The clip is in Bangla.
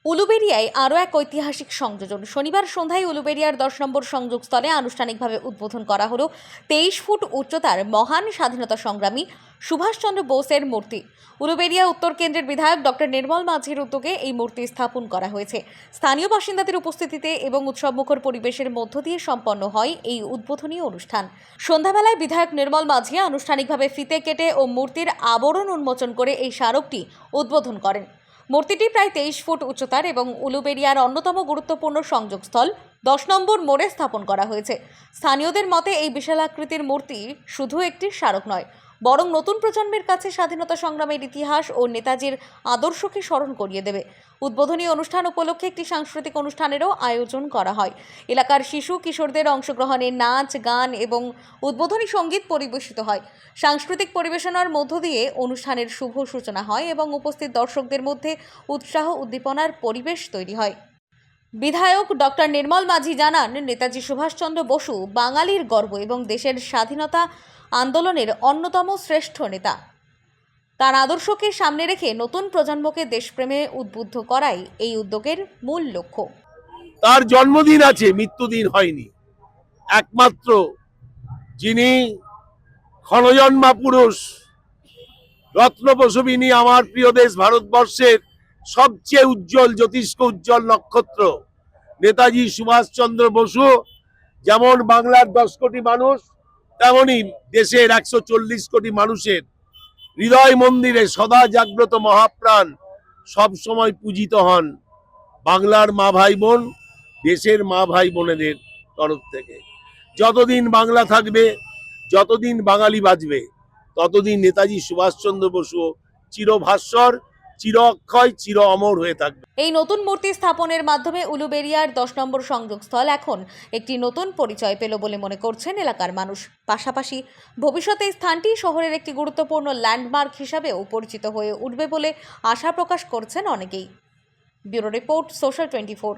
উলুবেড়িয়ায় আরও এক ঐতিহাসিক সংযোজন। শনিবার সন্ধ্যায় উলুবেড়িয়ার 10 নম্বর সংযোগস্থলে আনুষ্ঠানিকভাবে উদ্বোধন করা হলো 23 ফুট উচ্চতার মহান স্বাধীনতা সংগ্রামী সুভাষচন্দ্র বোসের মূর্তি। উলুবেড়িয়া উত্তর কেন্দ্রের বিধায়ক ডক্টর নির্মল মাঝির উদ্যোগে এই মূর্তি স্থাপন করা হয়েছে। স্থানীয় বাসিন্দাদের উপস্থিতিতে এবং উৎসবমুখর পরিবেশের মধ্য দিয়ে সম্পন্ন হয় এই উদ্বোধনী অনুষ্ঠান। সন্ধ্যাবেলায় বিধায়ক নির্মল মাঝি আনুষ্ঠানিকভাবে ফিতে কেটে ও মূর্তির আবরণ উন্মোচন করে এই স্মারকটি উদ্বোধন করেন। মূর্তিটি প্রায় 23 ফুট উচ্চতার এবং উলুবেড়িয়ার অন্যতম গুরুত্বপূর্ণ সংযোগস্থল 10 নম্বর মোড়ে স্থাপন করা হয়েছে। স্থানীয়দের মতে এই বিশালাকৃতির মূর্তি শুধু একটি স্মারক নয়, বরং নতুন প্রজন্মের কাছে স্বাধীনতা সংগ্রামের ইতিহাস ও নেতাজির আদর্শকে স্মরণ করিয়ে দেবে। উদ্বোধনী অনুষ্ঠান উপলক্ষে একটি সাংস্কৃতিক অনুষ্ঠানেরও আয়োজন করা হয়। এলাকার শিশু কিশোরদের অংশগ্রহণে নাচ, গান এবং উদ্বোধনী সঙ্গীত পরিবেশিত হয়। সাংস্কৃতিক পরিবেশনার মধ্য দিয়ে অনুষ্ঠানের শুভ সূচনা হয় এবং উপস্থিত দর্শকদের মধ্যে উৎসাহ উদ্দীপনার পরিবেশ তৈরি হয়। বিধায়ক ডক্টর নির্মল মাঝি জানান, নেতাজি সুভাষচন্দ্র বসু বাঙালির গর্ব এবং দেশের স্বাধীনতা আন্দোলনের অন্যতম শ্রেষ্ঠ নেতা। তার আদর্শকে সামনে রেখে নতুন প্রজন্মকে দেশপ্রেমে উদ্বুদ্ধ করাই এই উদ্যোগের মূল লক্ষ্য। তার জন্মদিন আছে, মৃত্যুদিন হয়নি। একমাত্র যিনি ক্ষণজন্মা পুরুষ, রত্ন প্রসবিনী, আমার প্রিয় দেশ ভারতবর্ষের সবচেয়ে উজ্জ্বল জ্যোতিষ্ক উজ্জ্বল নক্ষত্র নেতাজি সুভাষচন্দ্র বসু যেমন বাংলার 10 কোটি মানুষ, তেমনি দেশের 140 কোটি মানুষের হৃদয় মন্দিরে সদা জাগ্রত মহাপ্রাণ সব সময় পূজিত হন বাংলার মা ভাই বোন, দেশের মা ভাই বোনেদের তরফ থেকে। যতদিন বাংলা থাকবে, যতদিন বাঙালি বাঁচবে, ততদিন নেতাজি সুভাষচন্দ্র বসু চিরভাস্বর, চির অক্ষয়, চির অমর হয়ে থাকবে। এই নতুন মূর্তি স্থাপনের মাধ্যমে উলুবেড়িয়ার 10 নম্বর সংযোগস্থল এখন একটি নতুন পরিচয় পেল বলে মনে করছেন এলাকার মানুষ। পাশাপাশি ভবিষ্যতে এই স্থানটি শহরের একটি গুরুত্বপূর্ণ ল্যান্ডমার্ক হিসাবেও পরিচিত হয়ে উঠবে বলে আশা প্রকাশ করছেন অনেকেই। Bureau report, social 24।